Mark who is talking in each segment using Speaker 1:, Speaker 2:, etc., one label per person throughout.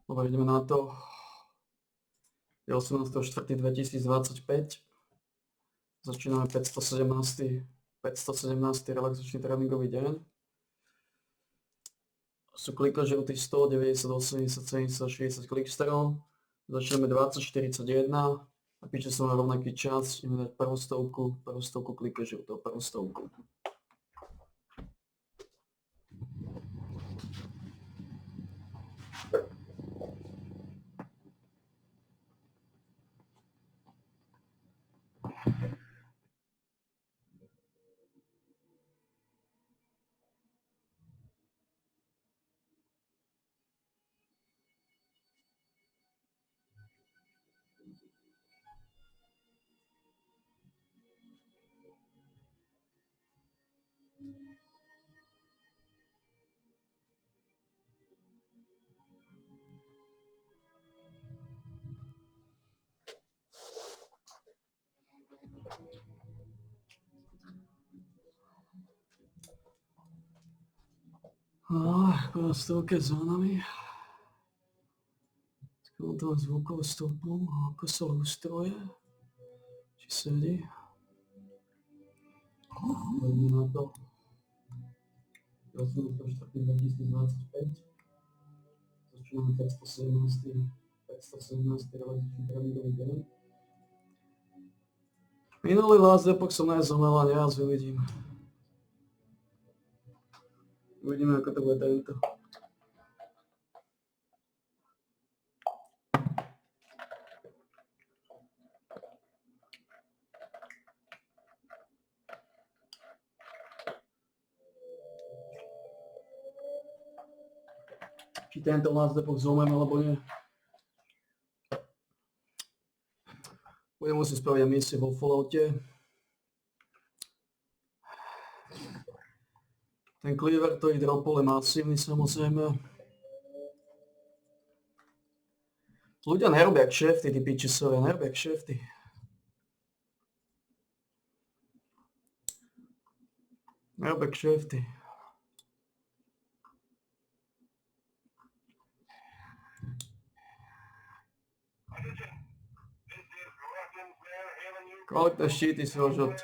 Speaker 1: Dobre, ideme na to. Je 18.4.2025. Začíname 517. relaxačný tréningový deň. Sú klikožrutí 100, 90, 80, 70, 60 klikstrov. Začíname 20.41. A píče som na rovnaký čas. Ideme dať prvú stovku klikožrutov, prvú stovku. Prvá stovka s zónami. Skôr to zvukovú stopu, ako sa lustruje. Či sedí. Poďme na to. 18.4.2025. Začíname 517. relaxačný tréningový deň. Minulý last epoch som nezomel a neraz uvidím. Uvidíme, ako to bude tento. Či tento last epoch zomem, alebo nie. Budem musieť spraviť misie vo Falloute. Ten cleaver, ktorý dropol, je masívny samozrejme. Ľudia nerobia kšefty, tí pičisovia, nerobia kšefty. Nerobia kšefty. Kvalitné štíty si ožot.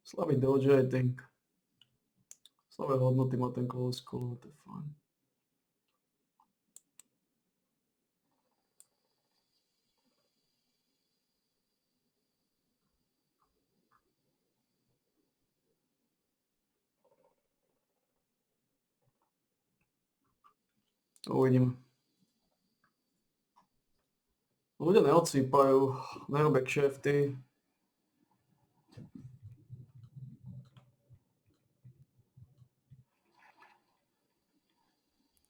Speaker 1: Slabý dojo, I think. Slabé hodnoty má ten close call, to je fajn. Uvidíme. Ľudia neodsýpajú, nerobia kšefty.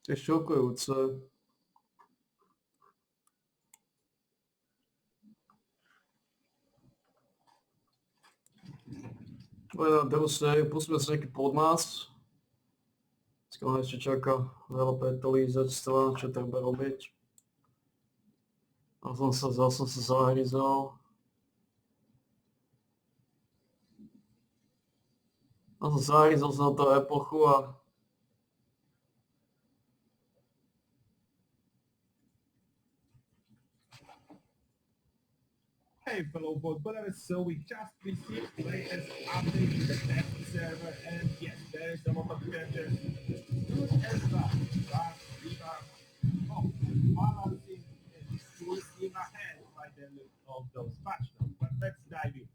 Speaker 1: To je šokujúce. Poďme na druhú sériu, pustíme sa nejaký podmas. Skôr ešte čaká veľa pretolízačstva, čo treba robiť. A som sa zahryzol. Zahryzol som na tú epochu a
Speaker 2: Hey fellow board builders, so we just received the latest update in the test server, and yes, there is a lot of changes. Good as well. Balancing is full steam ahead by the look of those patch notes, but let's dive in.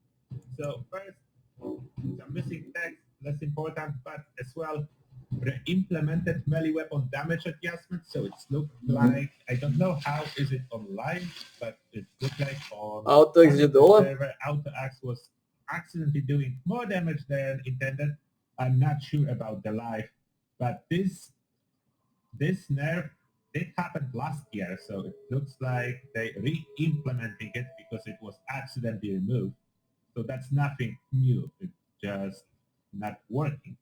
Speaker 2: So first, some missing text, less important, but as well, the implemented melee weapon damage adjustment, so it's looked like, I don't know how is it online, but it looked like on
Speaker 1: AutoX je dole?
Speaker 2: server AutoX was accidentally doing more damage than intended. I'm not sure about the life, but this nerf did happen last year, so it looks like they re-implementing it because it was accidentally removed. So that's nothing new. It's just not working.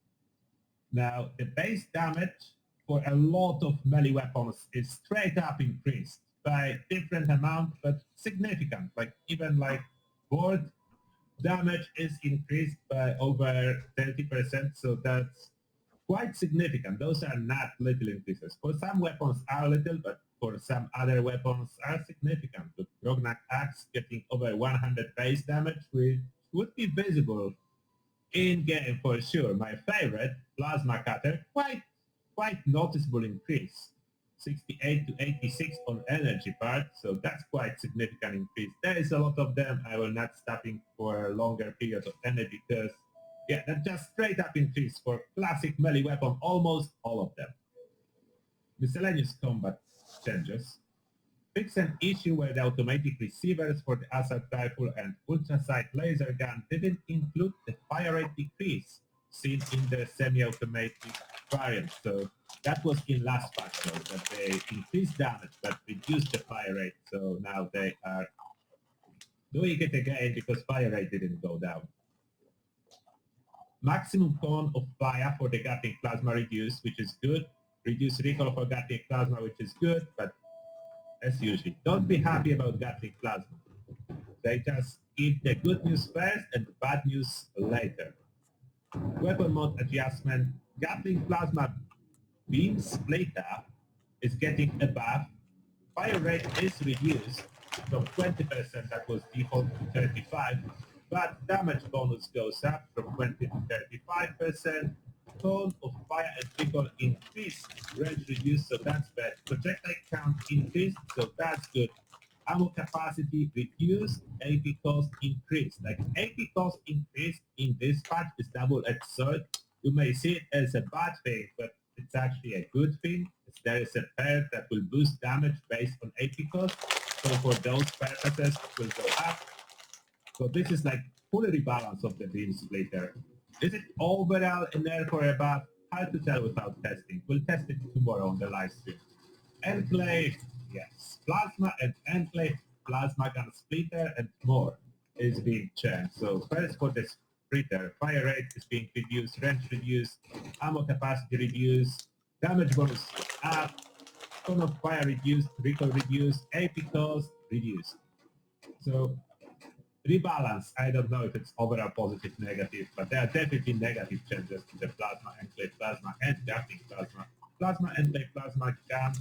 Speaker 2: Now, the base damage for a lot of melee weapons is straight up increased by different amount, but significant. Like even like board damage is increased by over 30%, so that's quite significant. Those are not little increases. For some weapons are little, but for some other weapons are significant. The Grognak Axe getting over 100 base damage, which would be visible in game for sure. My favorite, Plasma Cutter, quite noticeable increase. 68 to 86 on energy part, so that's quite significant increase. There is a lot of them. I will not stopping for a longer period of energy because yeah, that's just straight up increase for classic melee weapon, almost all of them. Miscellaneous combat changes. Fix an issue where the automatic receivers for the assault rifle and ultrasight laser gun didn't include the fire rate decrease seen in the semi-automatic variant. So that was in last patch though, that they increased damage but reduced the fire rate. So now they are doing it again because fire rate didn't go down. Maximum cone of fire for the Gatling plasma reduced, which is good. Reduce recoil for Gatling plasma, which is good, but as usual, don't be happy about Gatling plasma. They just give the good news first and the bad news later. Weapon mode adjustment. Gatling plasma beam splitter is getting above. Fire rate is reduced from 20%, that was default, to 35%, but damage bonus goes up from 20 to 35%. Cone of fire and recoil increased, range reduced, so that's bad. Projectile count increased, so that's good. Ammo capacity reduced, AP cost increased. Like AP cost increased in this patch is double-edged sword. You may see it as a bad thing, but it's actually a good thing. There is a pair that will boost damage based on AP cost. So for those purposes, it will go up. So this is like fully rebalance of the beam splitter. Is it overall a nerf or a buff? Hard to tell without testing. We'll test it tomorrow on the live stream. Enclave, yes. Plasma and Enclave, Plasma Gun Splitter, and more is being changed. So first for the splitter, fire rate is being reduced, range reduced, ammo capacity reduced, damage bonus up, cone of fire reduced, recoil reduced, AP cost reduced. So rebalance, I don't know if it's overall positive, negative, but there are definitely negative changes to the Plasma Enclave Plasma and Gatling Plasma. Plasma Enclave Plasma Gun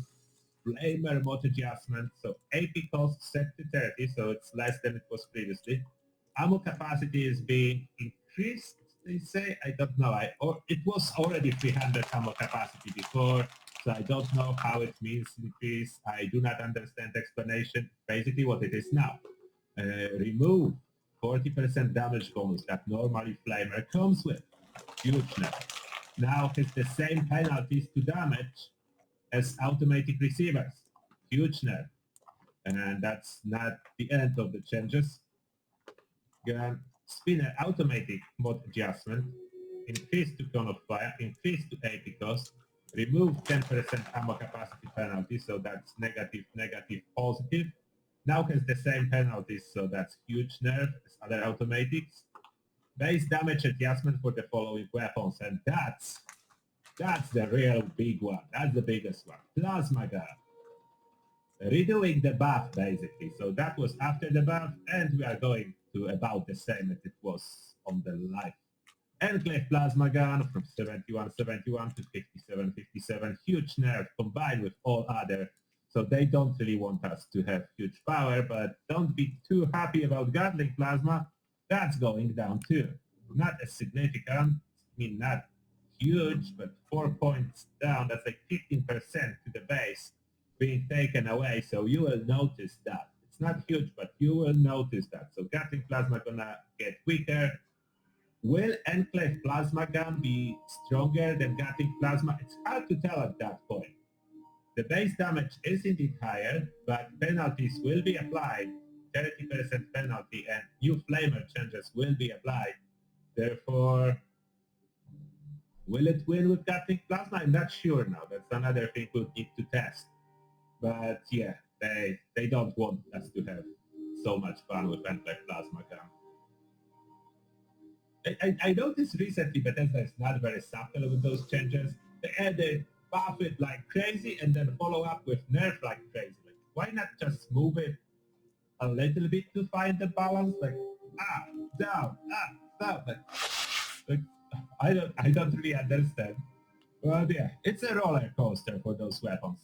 Speaker 2: Flamer mode adjustment, so AP cost set to 30, so it's less than it was previously. Ammo capacity is being increased, they say. I don't know. It was already 300 ammo capacity before, so I don't know how it means increase. I do not understand the explanation. Basically what it is now. Remove 40% damage bonus that normally Flamer comes with. Huge nerf. Now it's the same penalties to damage as automatic receivers. Huge nerf. And that's not the end of the changes. Gun spinner automatic mode adjustment. Increase to cone of fire, increase to AP cost, remove 10% ammo capacity penalty, so that's negative, negative, positive. Now has the same penalties, so that's huge nerf as other automatics. Base damage adjustment for the following weapons, and that's the real big one. That's the biggest one. Plasma gun. Redoing the buff, basically. So that was after the buff, and we are going to about the same as it was on the live. Enclave plasma gun from 71 to 57. Huge nerf combined with all other. So they don't really want us to have huge power, but don't be too happy about Gatling plasma. That's going down too. Not as significant, I mean not huge, but 4 points down. That's like 15% to the base being taken away. So you will notice that. It's not huge, but you will notice that. So Gatling plasma gonna get weaker. Will Enclave plasma gun be stronger than Gatling plasma? It's hard to tell at that point. The base damage is indeed higher, but penalties will be applied 30% penalty and new flamer changes will be applied. Therefore, will it win with Gatling Plasma? I'm not sure now. That's another thing we'll need to test. But yeah, they don't want us to have so much fun with Endless Plasma Gun. I noticed recently Bethesda is not very subtle with those changes. They buff it like crazy and then follow up with nerf like crazy. Like, why not just move it a little bit to find the balance? Like down. Like I don't really understand. Well, yeah, it's a roller coaster for those weapons.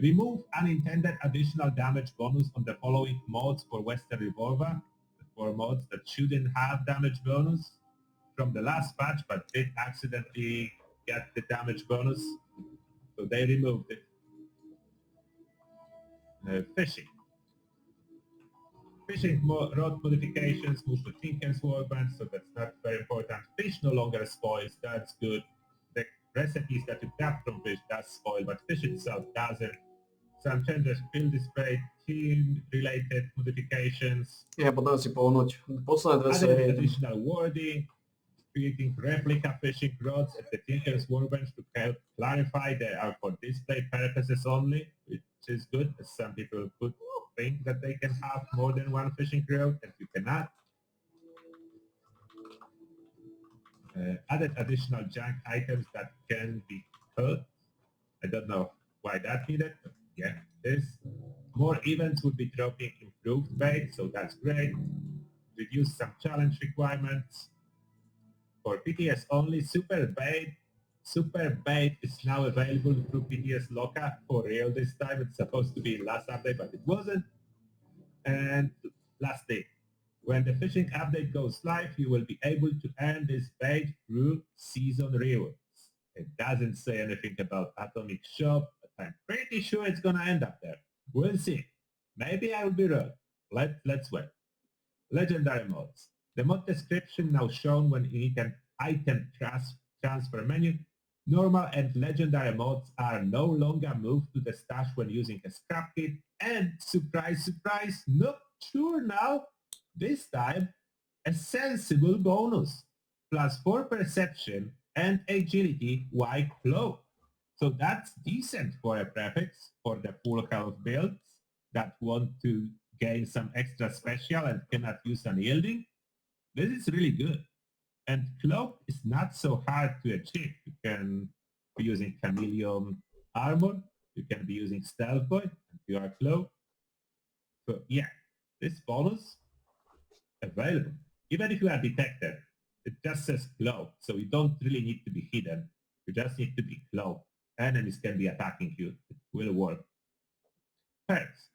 Speaker 2: Remove unintended additional damage bonus on the following mods for Western Revolver. For mods that shouldn't have damage bonus from the last patch but did accidentally get the damage bonus. So they removed it. Fishing. Fishing rod modifications move to Tinker's Workbench, so that's not very important. Fish no longer spoils, that's good. The recipes that you grab from fish does spoil, but fish itself doesn't. Some changes, field display, team-related modifications.
Speaker 1: Jebal si ponoć. Posledné dve
Speaker 2: Added
Speaker 1: série.
Speaker 2: additional wording, creating replica fishing rods at the Tinker's Workbench to help clarify they are for display purposes only, which is good, as some people could think that they can have more than one fishing rod, and you cannot. Added additional junk items that can be cut. I don't know why that needed, but yeah, this. More events would be dropping improved bait, so that's great. Reduce some challenge requirements. For PTS only, Super Bait is now available through PTS Loka for real this time. It's supposed to be last update, but it wasn't. And lastly, when the fishing update goes live, you will be able to earn this bait through season rewards. It doesn't say anything about Atomic Shop, but I'm pretty sure it's gonna end up there. We'll see. Maybe I will be wrong. Let's wait. Legendary mods. The mod description now shown when in an item transfer menu. Normal and legendary mods are no longer moved to the stash when using a scrap kit. And surprise, surprise, not sure now, this time, a sensible bonus. Plus 4 perception and agility while cloaked. So that's decent for a prefix for the full health builds that want to gain some extra special and cannot use unyielding. This is really good. And cloak is not so hard to achieve. You can be using chameleon armor, you can be using stealth boy, and you are cloak. So yeah, this bonus available. Even if you are detected, it just says cloak, so you don't really need to be hidden. You just need to be cloaked. Enemies can be attacking you. It will work. Perks.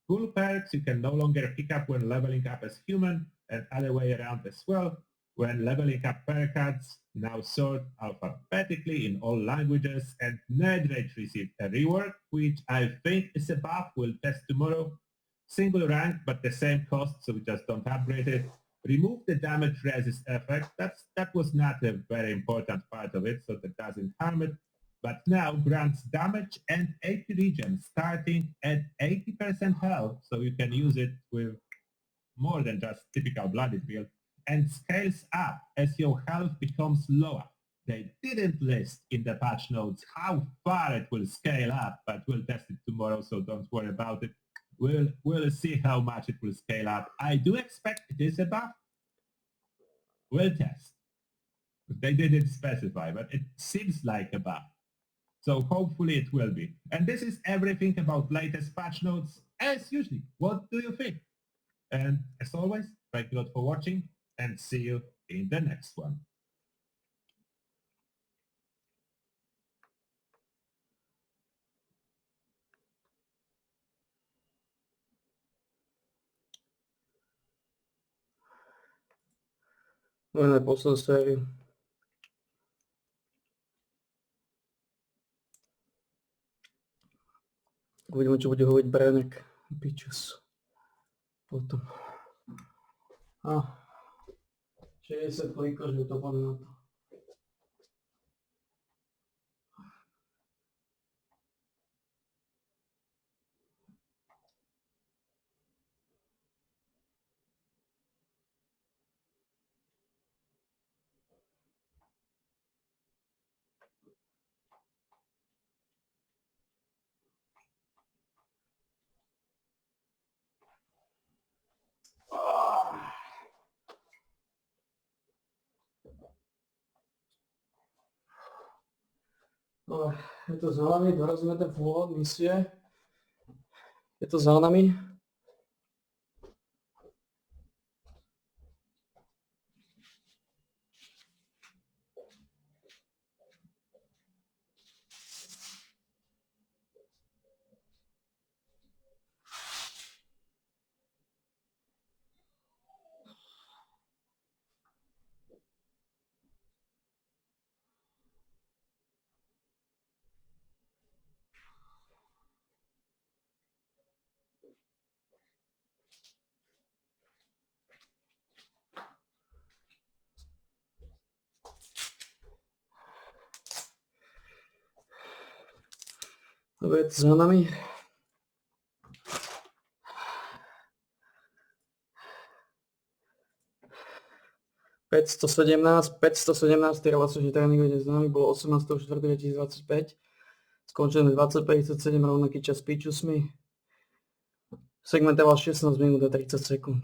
Speaker 2: Cool perks you can no longer pick up when leveling up as human, and other way around as well. When leveling up perk cards, now sort alphabetically in all languages, and Nerd Rage received a rework, which I think is a buff. We'll test tomorrow. Single rank, but the same cost, so we just don't upgrade it. Remove the damage resist effect. That was not a very important part of it, so that doesn't harm it. But now grants damage and AP regen starting at 80% health, so you can use it with more than just typical blooded build, and scales up as your health becomes lower. They didn't list in the patch notes how far it will scale up, but we'll test it tomorrow, so don't worry about it. We'll see how much it will scale up. I do expect it is a buff. We'll test. They didn't specify, but it seems like a buff. So hopefully it will be. And this is everything about latest patch notes. As usually, what do you think? And as always, thank you a lot for watching, and see you in the next one.
Speaker 1: No na poslednú sériu. Uvidíme, čo bude hovoriť Branek. Pičus. Potom. 60 klikov, že to padne na to. Dobre, je to za nami, dorazíme ten fôr misie. Je to za nami. Dobre, je to za nami. ...517 relácií tréningu s nami bolo 18.4.2025. Skončené 25.37, rovnaký čas s Pičusmi. Segment trval 16 minút a 30 sekúnd.